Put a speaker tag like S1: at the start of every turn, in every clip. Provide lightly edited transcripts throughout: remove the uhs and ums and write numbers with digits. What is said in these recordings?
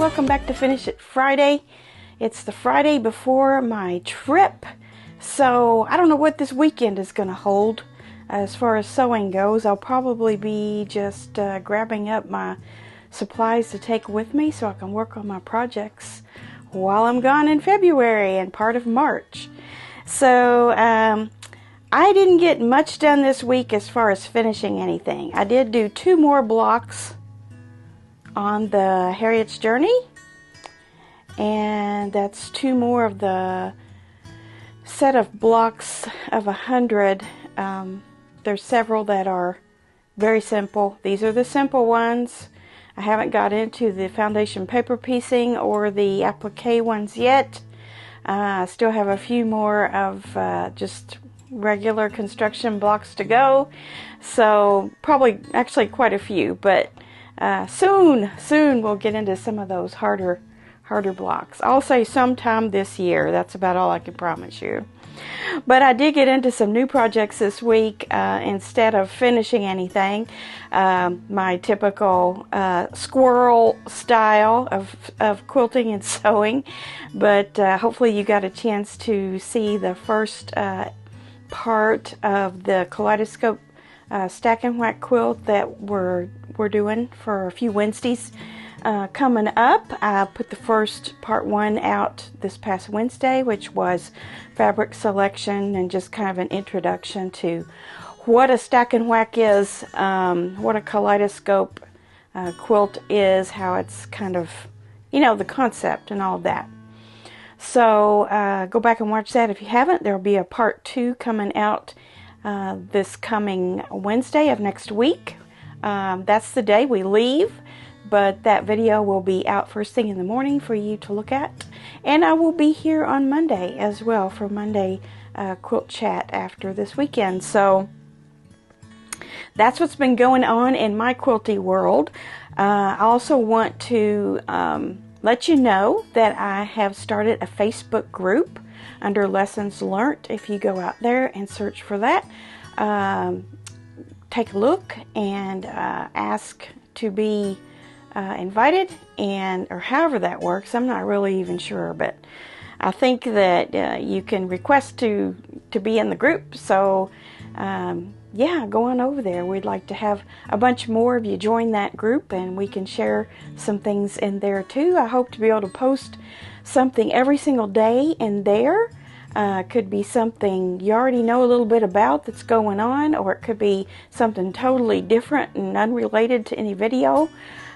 S1: welcome back to Finish It Friday. It's the Friday before my trip, so I don't know what this weekend is going to hold. As far as sewing goes, I'll probably be just grabbing up my supplies to take with me so I can work on my projects while I'm gone in February and part of March. So I didn't get much done this week as far as finishing anything. I did do 2 more blocks on the Harriet's Journey, and that's 2 more of the set of blocks of 100. There's several that are very simple. These are the simple ones. I haven't got into the foundation paper piecing or the applique ones yet. I still have a few more of just regular construction blocks to go, so probably actually quite a few, but soon we'll get into some of those harder blocks. I'll say sometime this year. That's about all I can promise you. But I did get into some new projects this week instead of finishing anything. My typical squirrel style of quilting and sewing. But hopefully you got a chance to see the first part of the kaleidoscope stack and whack quilt that we're doing for a few Wednesdays coming up. I put the first part 1 out this past Wednesday, which was fabric selection and just kind of an introduction to what a stack and whack is, what a kaleidoscope quilt is, how it's kind of, the concept and all of that. So go back and watch that if you haven't. There'll be a part 2 coming out this coming Wednesday of next week. That's the day we leave, but that video will be out first thing in the morning for you to look at. And I will be here on Monday as well for Monday quilt chat after this weekend. So that's what's been going on in my quilty world. I also want to let you know that I have started a Facebook group under Lessons Learned. If you go out there and search for that, take a look and ask to be invited, or however that works. I'm not really even sure, but I think that you can request to be in the group. So yeah, go on over there. We'd like to have a bunch more of you join that group, and we can share some things in there too. I hope to be able to post something every single day in there. Could be something you already know a little bit about that's going on, or it could be something totally different and unrelated to any video.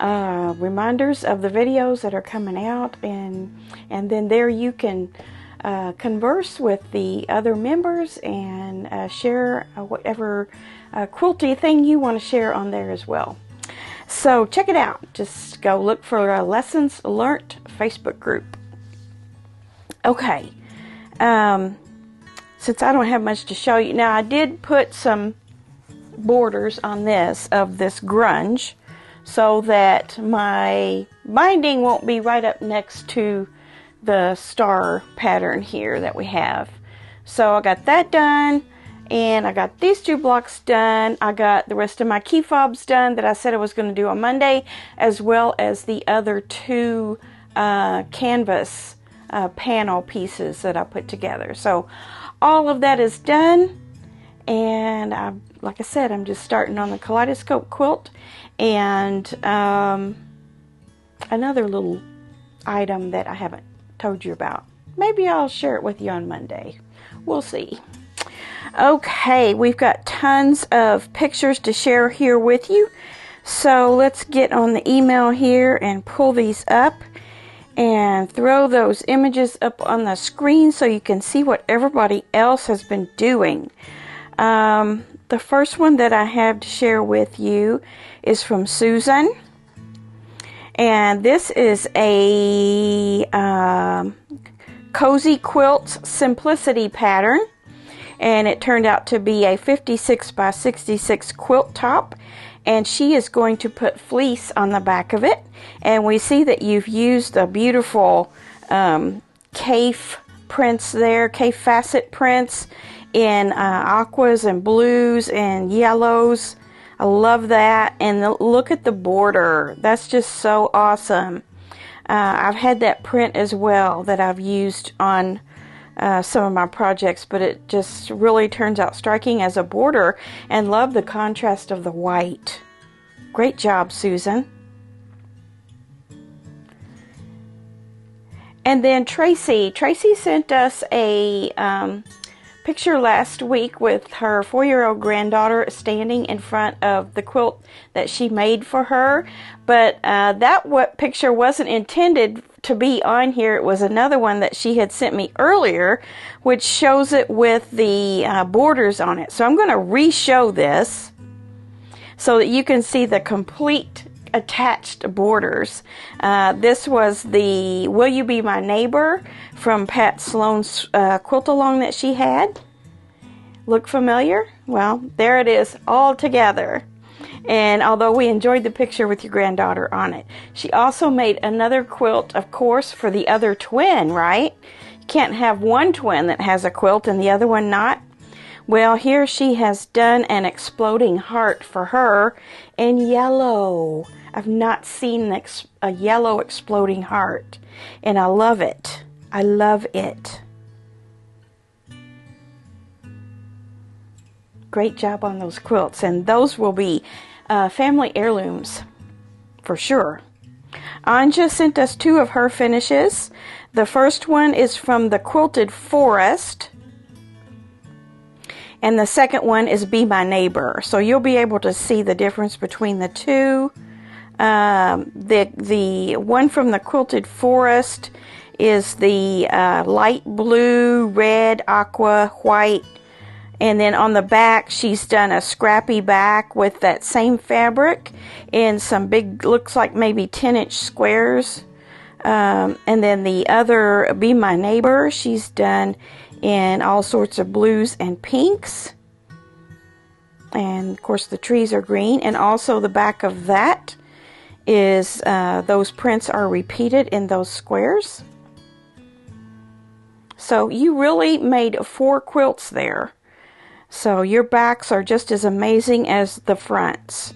S1: Reminders of the videos that are coming out, and then there you can converse with the other members and share whatever quilty thing you want to share on there as well. So check it out. Just go look for a Lessons Learned Facebook group. Okay. Since I don't have much to show you now, I did put some borders on this of this grunge, so that my binding won't be right up next to the star pattern here that we have. So I got that done, and I got these 2 blocks done. I got the rest of my key fobs done that I said I was going to do on Monday, as well as the other 2 canvas panel pieces that I put together. So all of that is done, and like I said, I'm just starting on the kaleidoscope quilt. And another little item that I haven't told you about. Maybe I'll share it with you on Monday. We'll see. Okay, we've got tons of pictures to share here with you. So let's get on the email here and pull these up and throw those images up on the screen so you can see what everybody else has been doing. The first one that I have to share with you is from Susan, and this is a Cozy Quilt Simplicity pattern, and it turned out to be a 56 by 66 quilt top, and she is going to put fleece on the back of it. And we see that you've used a beautiful CAF prints there, CAF facet prints in aquas and blues and yellows. I love that. And look at the border. That's just so awesome. I've had that print as well that I've used on some of my projects, but it just really turns out striking as a border, and love the contrast of the white. Great job, Susan. And then Tracy sent us a picture last week with her 4-year-old granddaughter standing in front of the quilt that she made for her. But picture wasn't intended to be on here. It was another one that she had sent me earlier, which shows it with the borders on it. So I'm going to re-show this so that you can see the complete attached borders. This was the Will You Be My Neighbor from Pat Sloan's quilt-along that she had. Look familiar? Well, there it is all together. And although we enjoyed the picture with your granddaughter on it, she also made another quilt, of course, for the other twin, right? You can't have one twin that has a quilt and the other one not. Well, here she has done an exploding heart for her in yellow. I've not seen a yellow exploding heart, and I love it. I love it. Great job on those quilts, and those will be family heirlooms for sure. Anja sent us 2 of her finishes. The first one is from the Quilted Forest, and the second one is Be My Neighbor. So you'll be able to see the difference between the two. The one from the Quilted Forest is the light blue, red, aqua, white, and then on the back she's done a scrappy back with that same fabric in some big, looks like maybe 10-inch squares. And then the other Be My Neighbor she's done in all sorts of blues and pinks, and of course the trees are green, and also the back of that is those prints are repeated in those squares. So you really made 4 quilts there. So your backs are just as amazing as the fronts.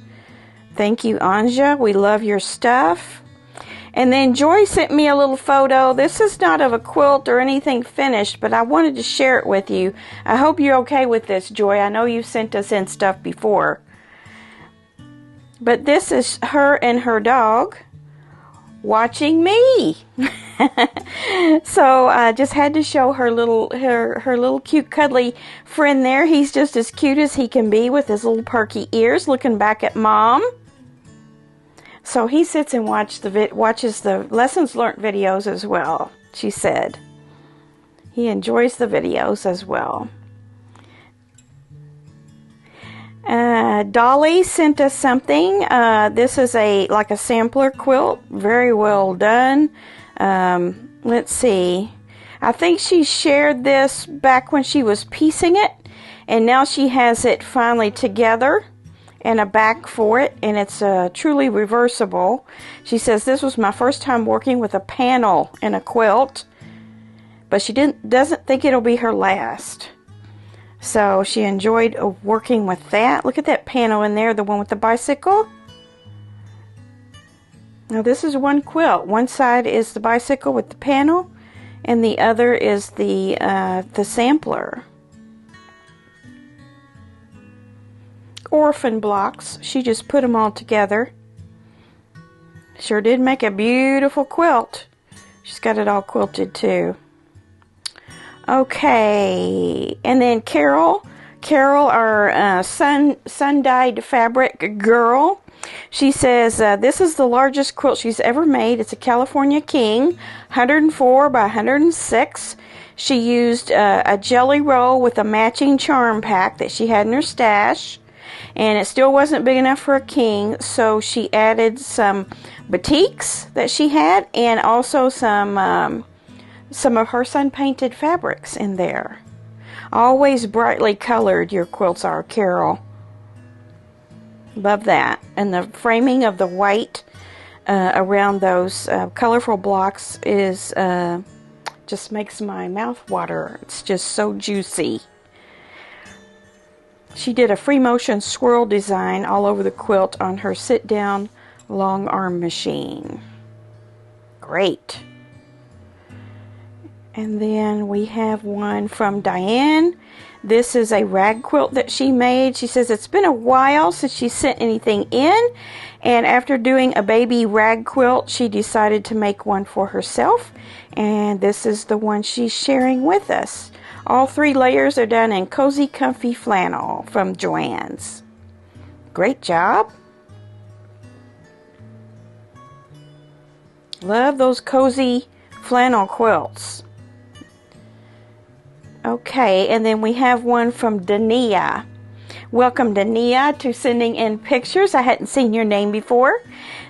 S1: Thank you, Anja. We love your stuff. And then Joy sent me a little photo. This is not of a quilt or anything finished, but I wanted to share it with you. I hope you're okay with this, Joy. I know you've sent us in stuff before. But this is her and her dog watching me. So I just had to show her little cute cuddly friend there. He's just as cute as he can be with his little perky ears looking back at Mom. So he sits and watches the lessons learned videos as well, she said. He enjoys the videos as well. Dolly sent us something. This is like a sampler quilt. Very well done. Let's see. I think she shared this back when she was piecing it, and now she has it finally together and a back for it, and it's truly reversible. She says, this was my first time working with a panel in a quilt, but she doesn't think it'll be her last. So she enjoyed working with that. Look at that panel in there, the one with the bicycle. Now this is one quilt. One side is the bicycle with the panel, and the other is the sampler. Orphan blocks. She just put them all together. Sure did make a beautiful quilt. She's got it all quilted too. Okay, and then Carol, our sun-dyed fabric girl, she says this is the largest quilt she's ever made. It's a California King, 104 by 106. She used a jelly roll with a matching charm pack that she had in her stash, and it still wasn't big enough for a king, so she added some batiks that she had, and also some of her sun-painted fabrics in there. Always brightly colored your quilts are, Carol. Love that. And the framing of the white around those colorful blocks is just makes my mouth water. It's just so juicy. She did a free motion swirl design all over the quilt on her sit-down long arm machine. great. And then we have one from Diane. This is a rag quilt that she made. She says it's been a while since she sent anything in, and after doing a baby rag quilt, she decided to make one for herself, and this is the one she's sharing with us. All 3 layers are done in Cozy Comfy Flannel from Joann's. Great job. Love those cozy flannel quilts. Okay, and then we have one from Dania. Welcome, Dania, to sending in pictures. I hadn't seen your name before.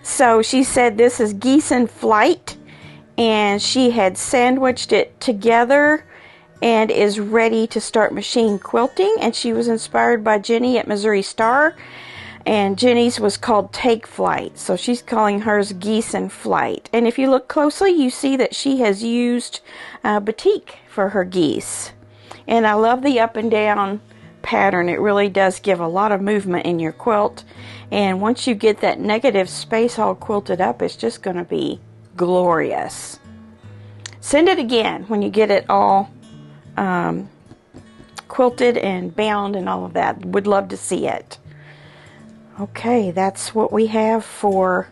S1: So she said this is Geese in Flight, and she had sandwiched it together and is ready to start machine quilting, and she was inspired by Jenny at Missouri Star, and Jenny's was called Take Flight, so she's calling hers Geese in Flight. And if you look closely, you see that she has used batik for her geese. And I love the up and down pattern. It really does give a lot of movement in your quilt, and once you get that negative space all quilted up, it's just going to be glorious. Send it again when you get it all quilted and bound and all of that. Would love to see it. Okay, that's what we have for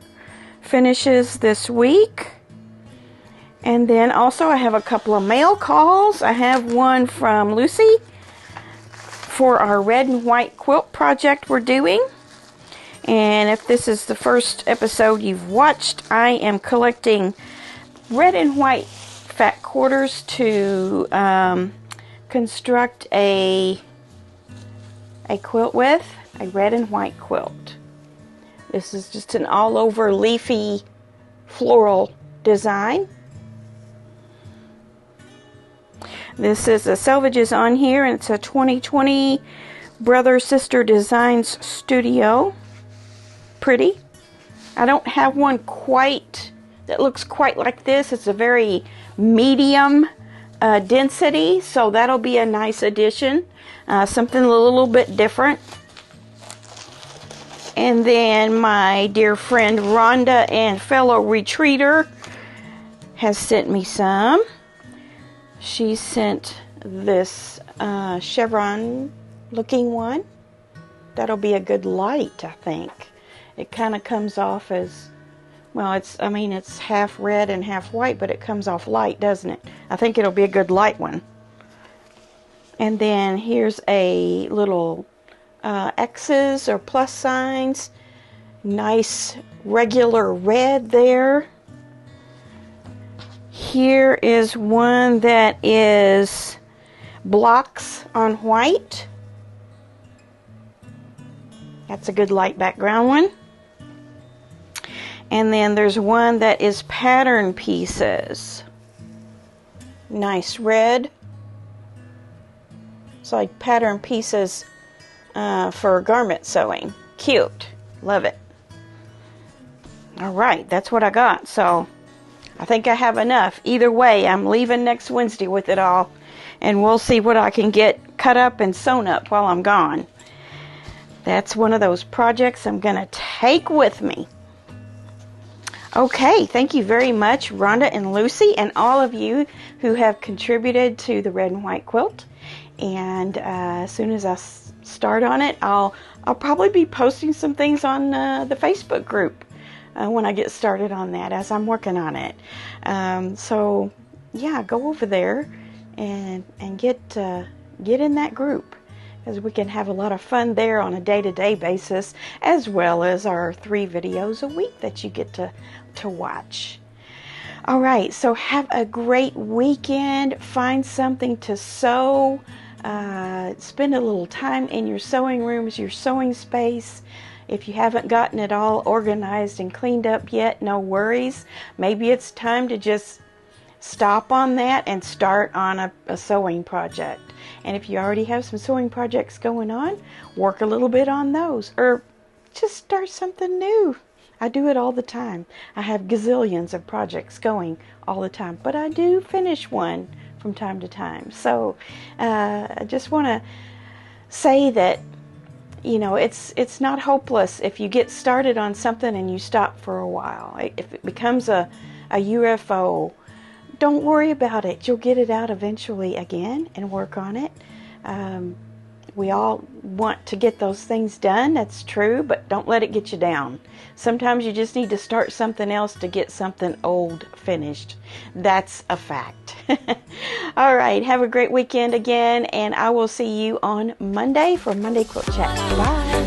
S1: finishes this week. And then also I have a couple of mail calls. I have one from Lucy for our red and white quilt project we're doing. And if this is the first episode you've watched, I am collecting red and white fat quarters to construct a quilt with, a red and white quilt. This is just an all over leafy floral design. This is a Selvages on here, and it's a 2020 Brother Sister Designs Studio. Pretty. I don't have one quite that looks quite like this. It's a very medium density, so that'll be a nice addition. Something a little bit different. And then my dear friend Rhonda and fellow retreater has sent me some. She sent this chevron looking one. That'll be a good light, I think. It kind of comes off as, well, it's half red and half white, but it comes off light, doesn't it? I think it'll be a good light one. And then here's a little X's or plus signs. Nice regular red there. Here is one that is blocks on white. That's a good light background one. And then there's one that is pattern pieces. Nice red. It's like pattern pieces for garment sewing. Cute. Love it. Alright, that's what I got. So I think I have enough. Either way, I'm leaving next Wednesday with it all. And we'll see what I can get cut up and sewn up while I'm gone. That's one of those projects I'm going to take with me. Okay, thank you very much, Rhonda and Lucy, and all of you who have contributed to the red and white quilt. And as soon as I start on it, I'll probably be posting some things on the Facebook group when I get started on that, as I'm working on it. So yeah, go over there and get in that group, because we can have a lot of fun there on a day-to-day basis, as well as our 3 videos a week that you get to watch. All right, so have a great weekend. Find something to sew. Spend a little time in your sewing rooms, your sewing space. If you haven't gotten it all organized and cleaned up yet, no worries. Maybe it's time to just stop on that and start on a sewing project. And if you already have some sewing projects going on, work a little bit on those, or just start something new. I do it all the time. I have gazillions of projects going all the time, but I do finish one from time to time. So I just want to say that, you know, it's not hopeless if you get started on something and you stop for a while. If it becomes a a UFO. Don't worry about it. You'll get it out eventually again and work on it. We all want to get those things done. That's true, but don't let it get you down. Sometimes you just need to start something else to get something old finished. That's a fact. All right, have a great weekend again, and I will see you on Monday for Monday Quilt Chat. Bye.